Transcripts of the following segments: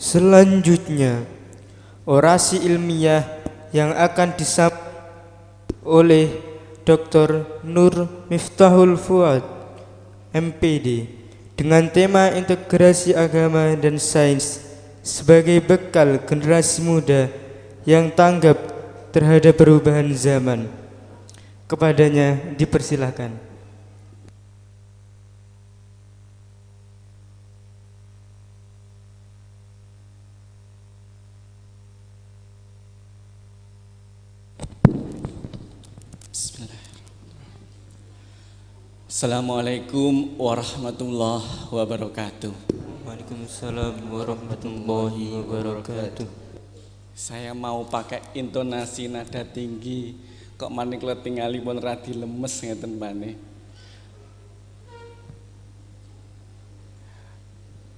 Selanjutnya, orasi ilmiah yang akan disampaikan oleh Dr. Nur Miftahul Fuad, MPD, dengan tema integrasi agama dan sains sebagai bekal generasi muda yang tanggap terhadap perubahan zaman. Kepadanya dipersilahkan. Assalamualaikum warahmatullahi wabarakatuh. Waalaikumsalam warahmatullahi wabarakatuh. Saya mau pakai intonasi nada tinggi, kok manik lo tingali pun radi lemes ngeten bane.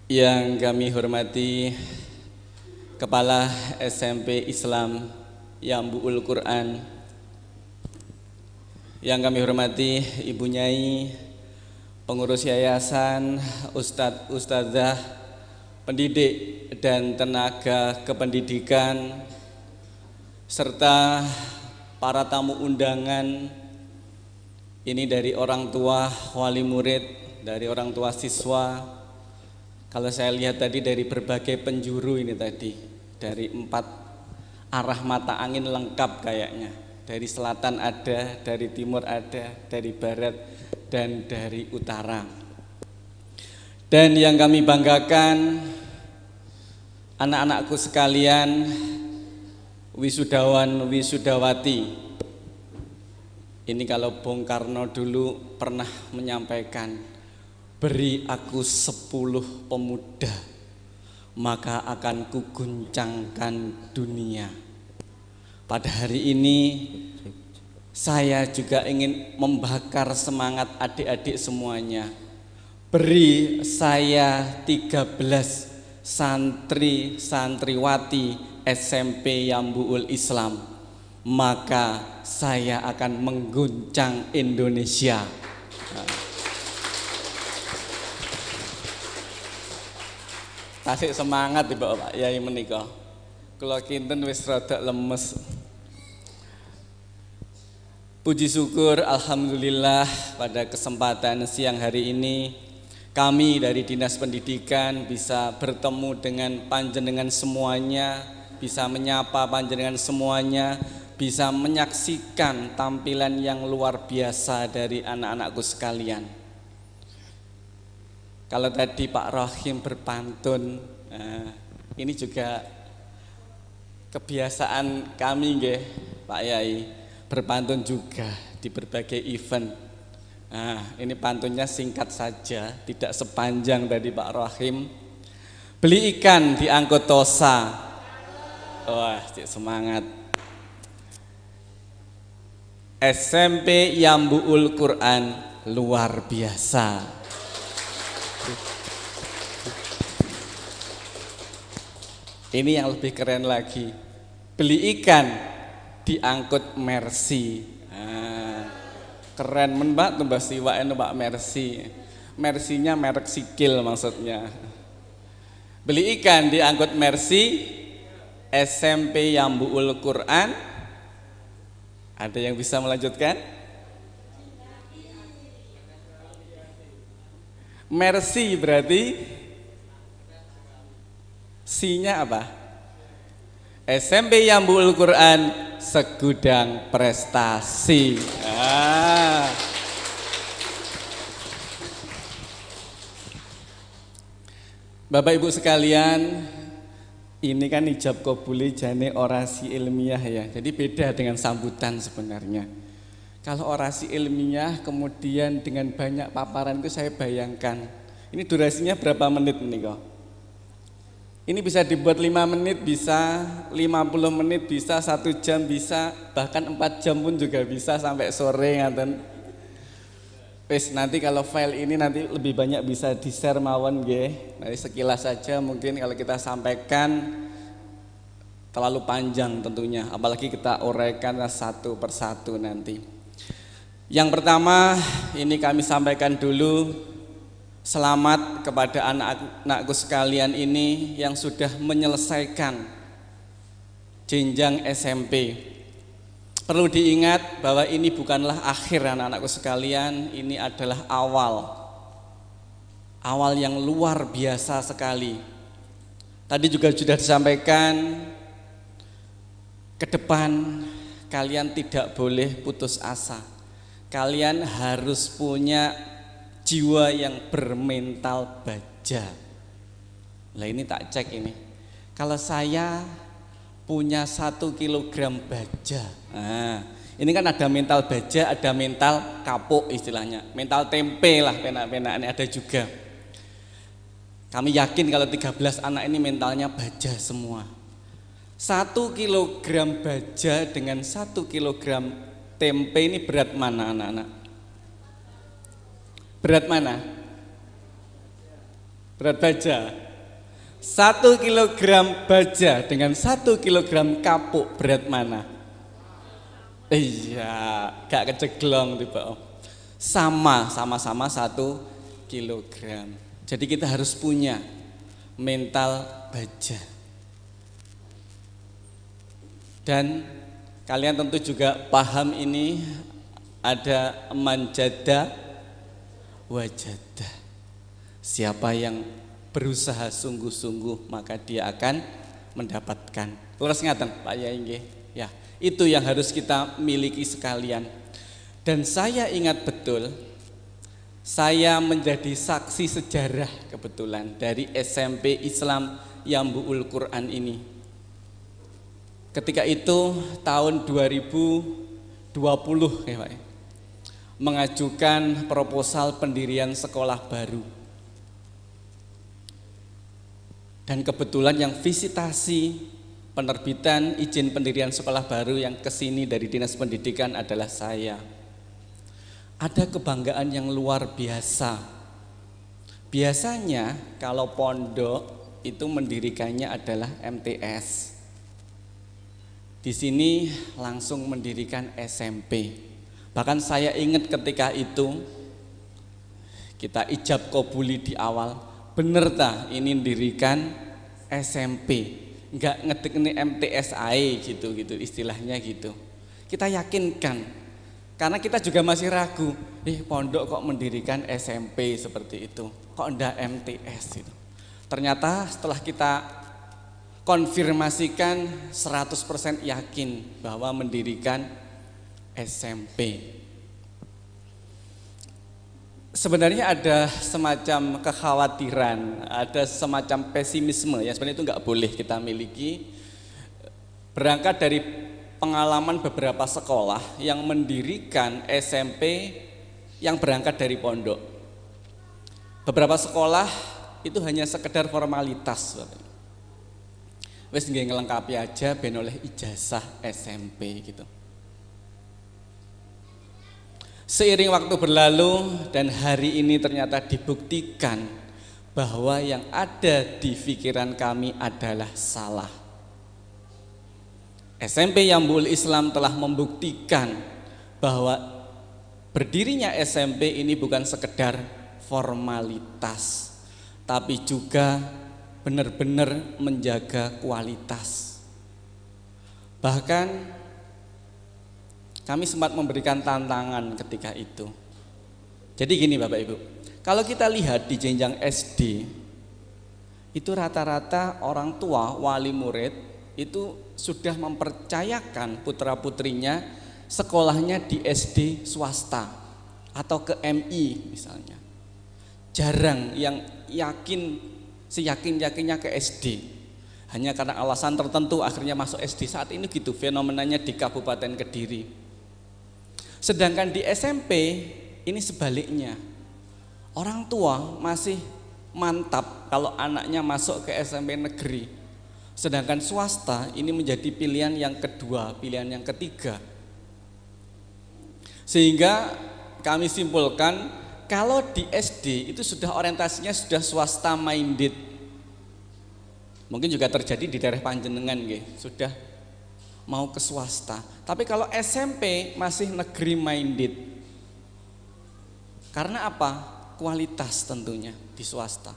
Yang kami hormati Kepala SMP Islam Yambu'ul Quran, yang kami hormati Ibu Nyai, pengurus yayasan, Ustadz, Ustadzah, pendidik dan tenaga kependidikan, serta para tamu undangan ini dari orang tua wali murid, dari orang tua siswa. Kalau saya lihat tadi dari berbagai penjuru ini tadi, dari 4 arah mata angin lengkap kayaknya. Dari selatan ada, dari timur ada, dari barat dan dari utara. Dan yang kami banggakan, anak-anakku sekalian, wisudawan wisudawati. Ini kalau Bung Karno dulu pernah menyampaikan, beri aku 10 pemuda, maka akan kuguncangkan dunia. Pada hari ini saya juga ingin membakar semangat adik-adik semuanya. Beri saya 13 santri santriwati SMP Yambu'ul Islam, maka saya akan mengguncang Indonesia. Kasih semangat Ibu Pak Yai menika. Kula kinten wis rada lemes. Puji syukur alhamdulillah pada kesempatan siang hari ini kami dari Dinas Pendidikan bisa bertemu dengan panjenengan semuanya, bisa menyapa panjenengan semuanya, bisa menyaksikan tampilan yang luar biasa dari anak-anakku sekalian. Kalau tadi Pak Rohim berpantun, ini juga kebiasaan kami nggih Pak Yai, berpantun juga di berbagai event. Nah, ini pantunnya singkat saja, tidak sepanjang dari Pak Rohim. Beli ikan diangkut tosa. Wah, cik semangat. SMP Yambu'ul Quran luar biasa. Ini yang lebih keren lagi. Beli ikan diangkut Mercy. Nah, keren men Mbak tuh Mbak Siwa Mbak Mercy. Mercy-nya merek sikil maksudnya. Beli ikan diangkut Mercy, SMP Yambu'ul Quran. Ada yang bisa melanjutkan? Mercy berarti C-nya apa? SMP Yambu'ul Quran segudang prestasi. Bapak Ibu sekalian, ini kan ijab qabuli jane orasi ilmiah ya. Jadi beda dengan sambutan sebenarnya. Kalau orasi ilmiah kemudian dengan banyak paparan itu saya bayangkan. Ini durasinya berapa menit nih kok? Ini bisa dibuat 5 menit bisa, 50 menit bisa, 1 jam bisa, bahkan 4 jam pun juga bisa sampai sore ngaten. Wes nanti kalau file ini nanti lebih banyak bisa di-share mawon nggih. Nanti sekilas saja mungkin kalau kita sampaikan terlalu panjang tentunya, apalagi kita uraikan satu persatu nanti. Yang pertama ini kami sampaikan dulu, Selamat kepada anak-anakku sekalian ini yang sudah menyelesaikan jenjang SMP. Perlu diingat bahwa ini bukanlah akhir anak-anakku sekalian, ini adalah awal yang luar biasa sekali. Tadi juga sudah disampaikan, ke depan kalian tidak boleh putus asa. Kalian harus punya jiwa yang bermental baja. Lah ini tak cek ini. Kalau saya punya 1 kilogram baja. Nah, ini kan ada mental baja, ada mental kapuk istilahnya. Mental tempe lah penak-penak ini ada juga. Kami yakin kalau 13 anak ini mentalnya baja semua. 1 kilogram baja dengan 1 kilogram tempe ini berat mana anak-anak? Berat mana? Berat baja. 1 kilogram baja dengan 1 kilogram kapuk berat mana? Iya, gak keceglong tiba. Sama-sama 1 kilogram. Jadi kita harus punya mental baja. Dan kalian tentu juga paham ini ada manjada wajadah. Siapa yang berusaha sungguh-sungguh maka dia akan mendapatkan. Terus ngaten Pak Yai nggih. Ya, itu yang harus kita miliki sekalian. Dan saya ingat betul, saya menjadi saksi sejarah kebetulan dari SMP Islam Yambu'ul Quran ini. Ketika itu tahun 2020 ya Pak, mengajukan proposal pendirian sekolah baru. Dan kebetulan yang visitasi penerbitan izin pendirian sekolah baru yang kesini dari Dinas Pendidikan adalah saya. Ada kebanggaan yang luar biasa. Biasanya kalau pondok itu mendirikannya adalah MTS. Di sini langsung mendirikan SMP. Bahkan saya ingat ketika itu kita ijab qabuli di awal, bener tah ini mendirikan SMP, enggak ngetik ini MTS ae gitu istilahnya gitu. Kita yakinkan, karena kita juga masih ragu, pondok kok mendirikan SMP seperti itu, kok enggak MTS gitu. Ternyata setelah kita konfirmasikan 100% yakin bahwa mendirikan SMP. Sebenarnya ada semacam kekhawatiran, ada semacam pesimisme yang sebenarnya itu nggak boleh kita miliki. Berangkat dari pengalaman beberapa sekolah yang mendirikan SMP yang berangkat dari pondok. Beberapa sekolah itu hanya sekedar formalitas. Wes nggih ngelengkapi aja ben oleh ijazah SMP gitu. Seiring waktu berlalu dan hari ini ternyata dibuktikan bahwa yang ada di pikiran kami adalah salah. SMP Yambu'ul Islam telah membuktikan bahwa berdirinya SMP ini bukan sekedar formalitas, tapi juga benar-benar menjaga kualitas. Bahkan kami sempat memberikan tantangan ketika itu. Jadi gini Bapak Ibu, kalau kita lihat di jenjang SD, itu rata-rata orang tua, wali murid itu sudah mempercayakan putra-putrinya sekolahnya di SD swasta atau ke MI misalnya. Jarang yang seyakin-yakinnya ke SD. Hanya karena alasan tertentu akhirnya masuk SD. Saat ini gitu fenomenanya di Kabupaten Kediri. Sedangkan di SMP ini sebaliknya. Orang tua masih mantap kalau anaknya masuk ke SMP negeri. Sedangkan swasta ini menjadi pilihan yang kedua, pilihan yang ketiga. Sehingga kami simpulkan kalau di SD itu sudah orientasinya sudah swasta minded. Mungkin juga terjadi di daerah Panjenengan sudah mau ke swasta. Tapi kalau SMP masih negeri minded. Karena apa? kualitas tentunya di swasta.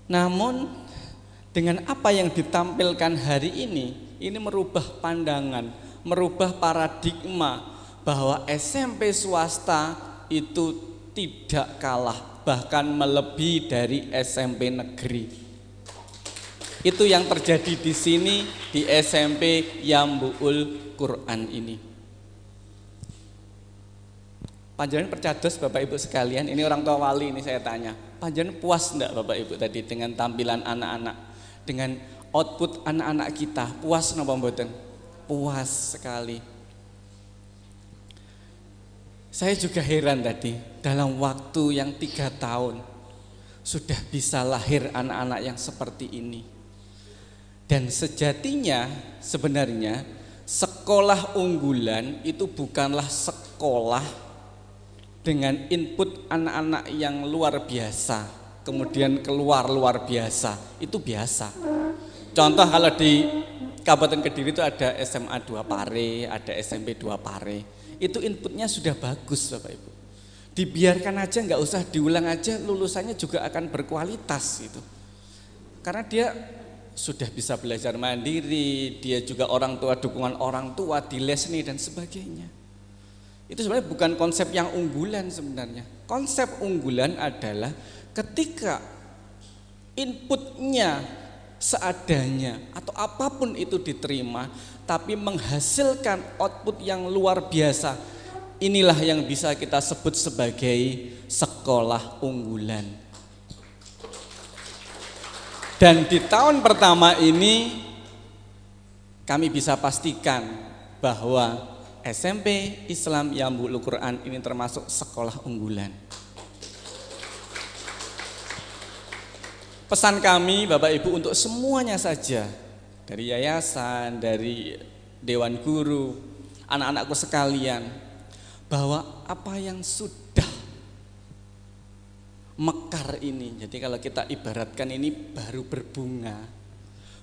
Namun dengan apa yang ditampilkan hari ini merubah pandangan, merubah paradigma bahwa SMP swasta itu tidak kalah, bahkan melebihi dari SMP negeri. Itu yang terjadi di sini di SMP Yambu'ul Quran ini. Panjenengan percados Bapak Ibu sekalian, ini orang tua wali ini saya tanya, panjenengan puas enggak Bapak Ibu tadi dengan tampilan anak-anak, dengan output anak-anak kita, puas napa mboten? Puas sekali. Saya juga heran tadi, dalam waktu yang 3 tahun sudah bisa lahir anak-anak yang seperti ini. Dan sejatinya sebenarnya sekolah unggulan itu bukanlah sekolah dengan input anak-anak yang luar biasa, kemudian keluar luar biasa, itu biasa. Contoh kalau di Kabupaten Kediri itu ada SMA 2 Pare, ada SMP 2 Pare, itu inputnya sudah bagus Bapak Ibu. Dibiarkan aja, nggak usah diulang aja, lulusannya juga akan berkualitas itu. Karena dia sudah bisa belajar mandiri, dia juga orang tua, dukungan orang tua, di les nih dan sebagainya. Itu sebenarnya bukan konsep yang unggulan sebenarnya. Konsep unggulan adalah ketika inputnya seadanya atau apapun itu diterima, tapi menghasilkan output yang luar biasa. Inilah yang bisa kita sebut sebagai sekolah unggulan. Dan di tahun pertama ini kami bisa pastikan bahwa SMP Islam Yambu'ul Quran ini termasuk sekolah unggulan. Pesan kami Bapak Ibu untuk semuanya saja, dari yayasan, dari dewan guru, anak-anakku sekalian, bahwa apa yang sudah mekar ini, jadi kalau kita ibaratkan ini baru berbunga,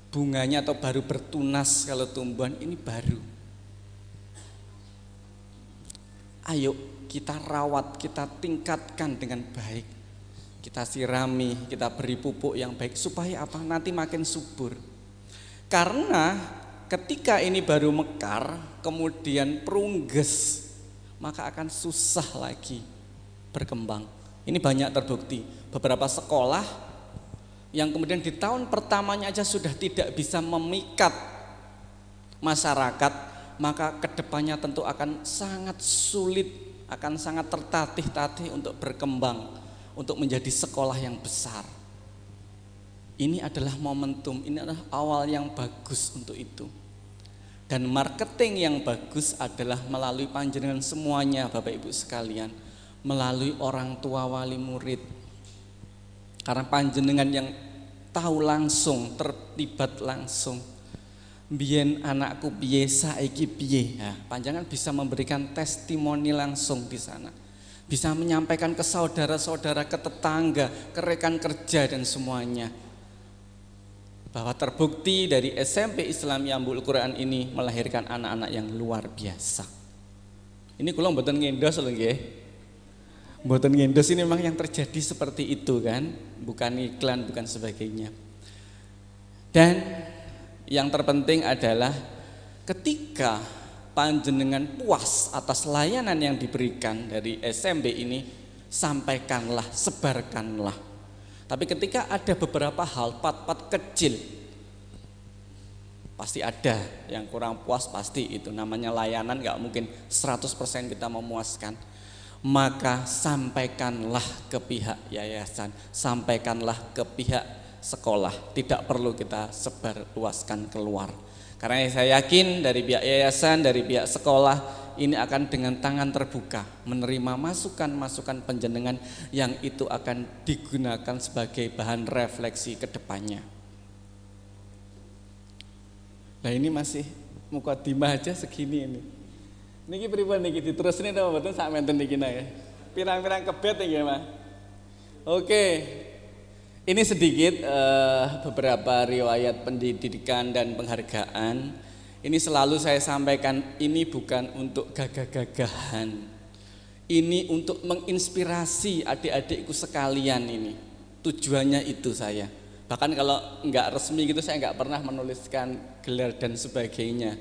bunganya atau baru bertunas, kalau tumbuhan ini baru. Ayo kita rawat, kita tingkatkan dengan baik, kita sirami, kita beri pupuk yang baik supaya apa? Nanti makin subur. Karena ketika ini baru mekar, kemudian perungges, maka akan susah lagi berkembang. Ini banyak terbukti. Beberapa sekolah yang kemudian di tahun pertamanya aja sudah tidak bisa memikat masyarakat, maka kedepannya tentu akan sangat sulit, akan sangat tertatih-tatih untuk berkembang, untuk menjadi sekolah yang besar. Ini adalah momentum, ini adalah awal yang bagus untuk itu. Dan marketing yang bagus adalah melalui panjenengan semuanya Bapak Ibu sekalian, melalui orang tua wali murid. Karena panjenengan yang tahu langsung, terlibat langsung. Biyen anakku piye, saiki piye. Nah, panjenengan bisa memberikan testimoni langsung di sana. Bisa menyampaikan ke saudara-saudara, ke tetangga, ke rekan kerja dan semuanya. Bahwa terbukti dari SMP Islam Yambu'ul Quran ini melahirkan anak-anak yang luar biasa. Ini kula mboten ngendos lho nggih. Mboten ngendos, ini memang yang terjadi seperti itu kan, bukan iklan, bukan sebagainya. Dan yang terpenting adalah ketika panjenengan puas atas layanan yang diberikan dari SMP ini, sampaikanlah, sebarkanlah. Tapi ketika ada beberapa hal, part-part kecil, pasti ada yang kurang puas, pasti itu namanya layanan, gak mungkin 100% kita memuaskan. Maka sampaikanlah ke pihak yayasan, sampaikanlah ke pihak sekolah, tidak perlu kita sebar luaskan keluar. Karena saya yakin dari pihak yayasan, dari pihak sekolah ini akan dengan tangan terbuka menerima masukan-masukan panjenengan yang itu akan digunakan sebagai bahan refleksi ke depannya. Nah ini masih mukadimah aja segini ini. Niki pripun niki diterusne ta mboten sak menten niki ya. Pirang-pirang kebet nggih, Mas. Oke. Ini sedikit beberapa riwayat pendidikan dan penghargaan. Ini selalu saya sampaikan, ini bukan untuk gagah-gagahan. Ini untuk menginspirasi adik-adikku sekalian ini. Tujuannya itu saya. Bahkan kalau enggak resmi gitu saya enggak pernah menuliskan gelar dan sebagainya.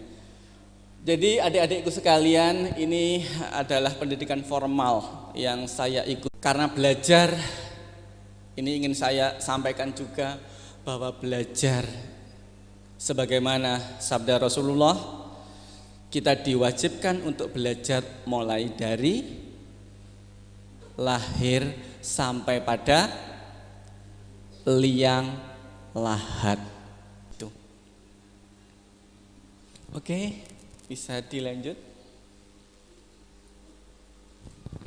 Jadi adik-adikku sekalian, ini adalah pendidikan formal yang saya ikut. Karena belajar, ini ingin saya sampaikan juga bahwa belajar sebagaimana sabda Rasulullah, kita diwajibkan untuk belajar mulai dari lahir sampai pada liang lahat. Tuh. Oke, bisa dilanjut.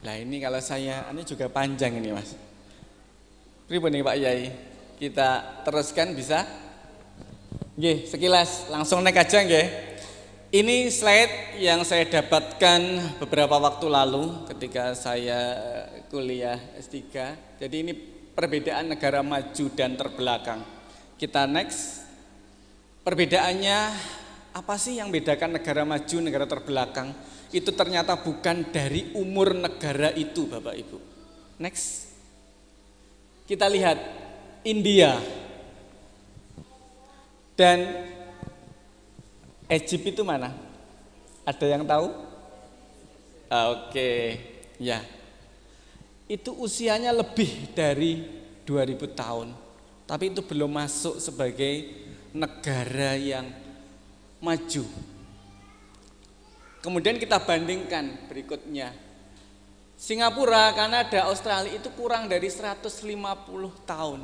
Nah ini kalau saya, ini juga panjang ini mas. Pripun nih Pak Yai, kita teruskan bisa? Nggih, sekilas langsung naik aja nggih. Ini slide yang saya dapatkan beberapa waktu lalu ketika saya kuliah S3. Jadi ini perbedaan negara maju dan terbelakang. Kita next. Perbedaannya apa sih yang bedakan negara maju, negara terbelakang? Itu ternyata bukan dari umur negara itu, Bapak Ibu. Next. Kita lihat India dan Egypt itu mana? Ada yang tahu? Oke, ya. Itu usianya lebih dari 2000 tahun. Tapi itu belum masuk sebagai negara yang maju. Kemudian kita bandingkan berikutnya. Singapura, Kanada, Australia itu kurang dari 150 tahun.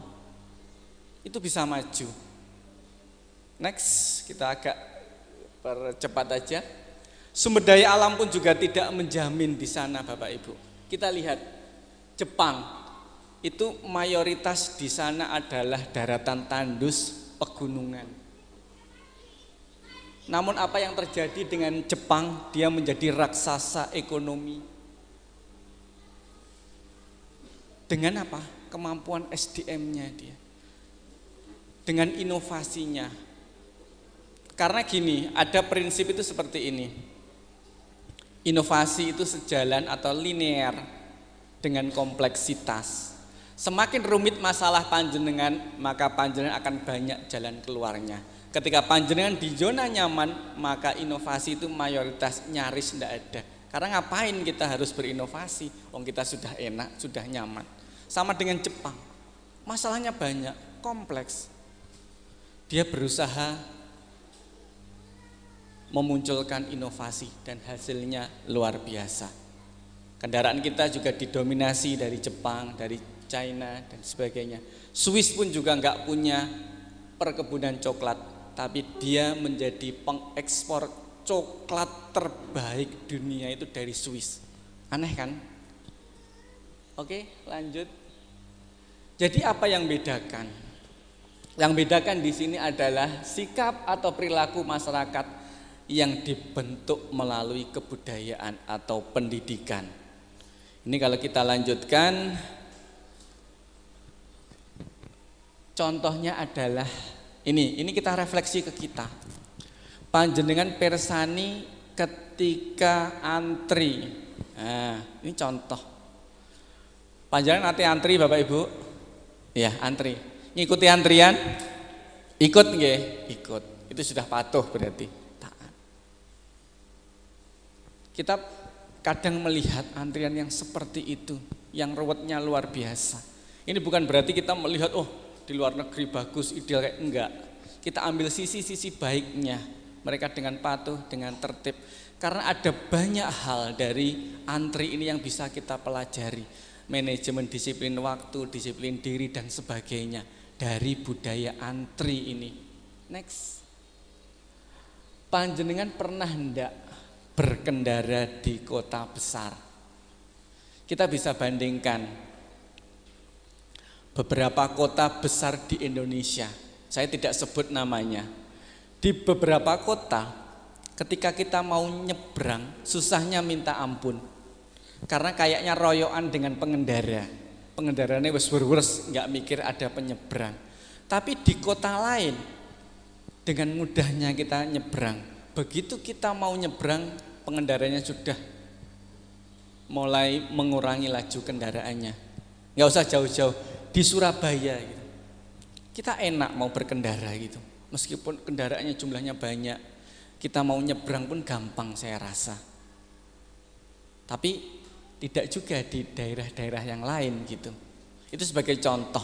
Itu bisa maju. Next, kita agak percepat aja. Sumber daya alam pun juga tidak menjamin di sana Bapak Ibu. Kita lihat Jepang, itu mayoritas di sana adalah daratan tandus, pegunungan. Namun apa yang terjadi dengan Jepang? Dia menjadi raksasa ekonomi. Dengan apa? Kemampuan SDM-nya dia. Dengan inovasinya. Karena gini, ada prinsip itu seperti ini. Inovasi itu sejalan atau linear dengan kompleksitas. Semakin rumit masalah panjenengan, maka panjenengan akan banyak jalan keluarnya. Ketika panjenengan di zona nyaman, maka inovasi itu mayoritas nyaris tidak ada. Karena ngapain kita harus berinovasi? Wong kita sudah enak, sudah nyaman. Sama dengan Jepang, masalahnya banyak, kompleks. Dia berusaha memunculkan inovasi dan hasilnya luar biasa. Kendaraan kita juga didominasi dari Jepang, dari China dan sebagainya. Swiss pun juga nggak punya perkebunan coklat, tapi dia menjadi pengekspor coklat terbaik dunia itu dari Swiss. Aneh kan? Oke, lanjut. Jadi apa yang bedakan? Yang bedakan di sini adalah sikap atau perilaku masyarakat yang dibentuk melalui kebudayaan atau pendidikan. Ini kalau kita lanjutkan, contohnya adalah ini kita refleksi ke kita. Panjenengan persani ketika antri. Nah, ini contoh. Panjenengan nanti antri Bapak Ibu? Ya, antri. Ngikuti antrian? Ikut nggih? Ikut. Itu sudah patuh berarti. Taat. Kita kadang melihat antrian yang seperti itu, yang ruwetnya luar biasa. Ini bukan berarti kita melihat di luar negeri bagus, ideal, kayak enggak. Kita ambil sisi-sisi baiknya. Mereka dengan patuh, dengan tertib. Karena ada banyak hal dari antri ini yang bisa kita pelajari. Manajemen disiplin waktu, disiplin diri dan sebagainya dari budaya antri ini. Next. Panjenengan pernah hendak berkendara di kota besar? Kita bisa bandingkan beberapa kota besar di Indonesia. Saya tidak sebut namanya. Di beberapa kota, ketika kita mau nyebrang, susahnya minta ampun. Karena kayaknya royokan dengan pengendara. Pengendaranya wes nggak mikir ada penyeberang. Tapi di kota lain, dengan mudahnya kita nyebrang. Begitu kita mau nyebrang, pengendaranya sudah mulai mengurangi laju kendaraannya. Nggak usah jauh-jauh, di Surabaya gitu. Kita enak mau berkendara gitu. Meskipun kendaraannya jumlahnya banyak, kita mau nyebrang pun gampang saya rasa. Tapi tidak juga di daerah-daerah yang lain gitu. Itu sebagai contoh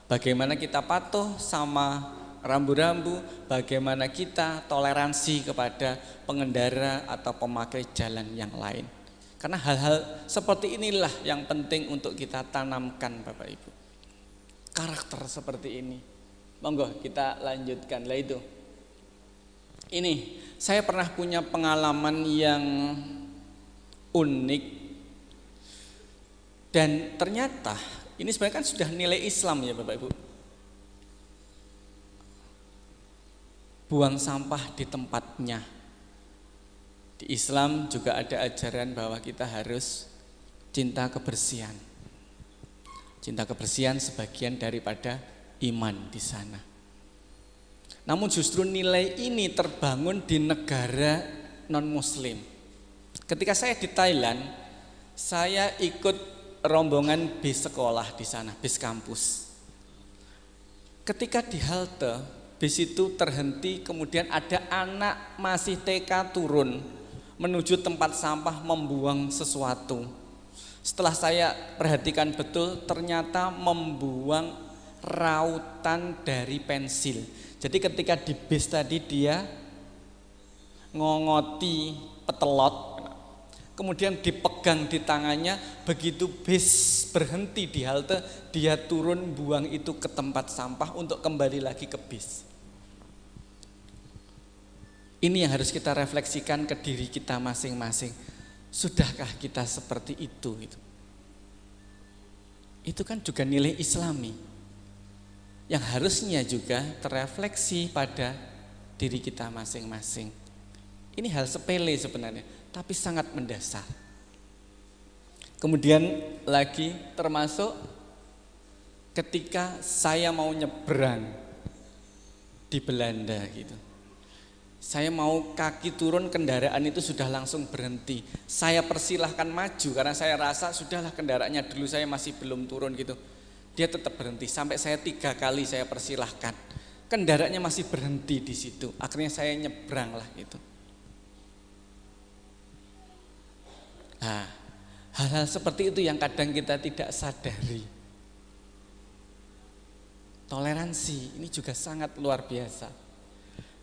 bagaimana kita patuh sama rambu-rambu, bagaimana kita toleransi kepada pengendara atau pemakai jalan yang lain. Karena hal-hal seperti inilah yang penting untuk kita tanamkan Bapak Ibu. Karakter seperti ini. Monggo kita lanjutkan lah itu. Ini saya pernah punya pengalaman yang unik. Dan ternyata ini sebenarnya kan sudah nilai Islam ya Bapak Ibu. Buang sampah di tempatnya. Di Islam juga ada ajaran bahwa kita harus cinta kebersihan. Cinta kebersihan sebagian daripada iman di sana. Namun justru nilai ini terbangun di negara non-muslim. Ketika saya di Thailand, saya ikut rombongan bis sekolah di sana, bis kampus. Ketika di halte, bis itu terhenti, kemudian ada anak masih TK turun menuju tempat sampah membuang sesuatu. Setelah saya perhatikan betul, ternyata membuang rautan dari pensil. Jadi ketika di bis tadi dia ngongoti petelot, kemudian dipegang di tangannya, begitu bis berhenti di halte, dia turun buang itu ke tempat sampah untuk kembali lagi ke bis. Ini yang harus kita refleksikan ke diri kita masing-masing. Sudahkah kita seperti itu? Itu kan juga nilai Islami yang harusnya juga terefleksi pada diri kita masing-masing. Ini hal sepele sebenarnya, tapi sangat mendasar. Kemudian lagi termasuk ketika saya mau nyebrang di Belanda gitu. Saya mau kaki turun, kendaraan itu sudah langsung berhenti. Saya persilahkan maju karena saya rasa sudahlah kendaraannya dulu, saya masih belum turun gitu. Dia tetap berhenti, sampai saya 3 kali saya persilahkan. Kendaraannya masih berhenti di situ. Akhirnya saya nyebrang lah gitu. Nah, hal-hal seperti itu yang kadang kita tidak sadari. Toleransi ini juga sangat luar biasa.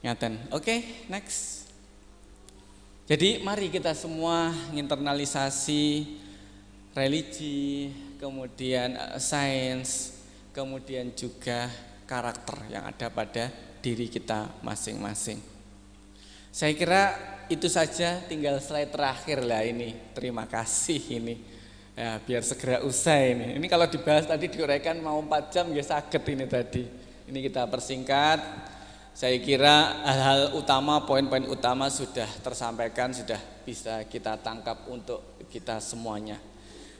Ngaten. Oke, next. Jadi mari kita semua nginternalisasi religi, kemudian sains, kemudian juga karakter yang ada pada diri kita masing-masing. Saya kira itu saja, tinggal slide terakhir lah ini. Terima kasih ini. Ya, biar segera usai ini. Ini kalau dibahas tadi diuraikan mau 4 jam ya sakit ini tadi. Ini kita persingkat. Saya kira hal-hal utama, poin-poin utama sudah tersampaikan, sudah bisa kita tangkap untuk kita semuanya.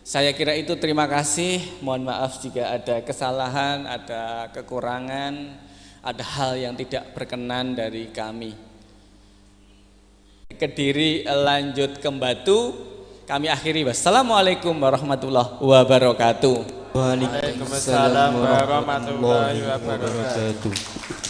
Saya kira itu, terima kasih. Mohon maaf jika ada kesalahan, ada kekurangan, ada hal yang tidak berkenan dari kami. Kediri lanjut ke Batu, kami akhiri. Wassalamualaikum warahmatullahi wabarakatuh. Waalaikumsalam warahmatullahi wabarakatuh.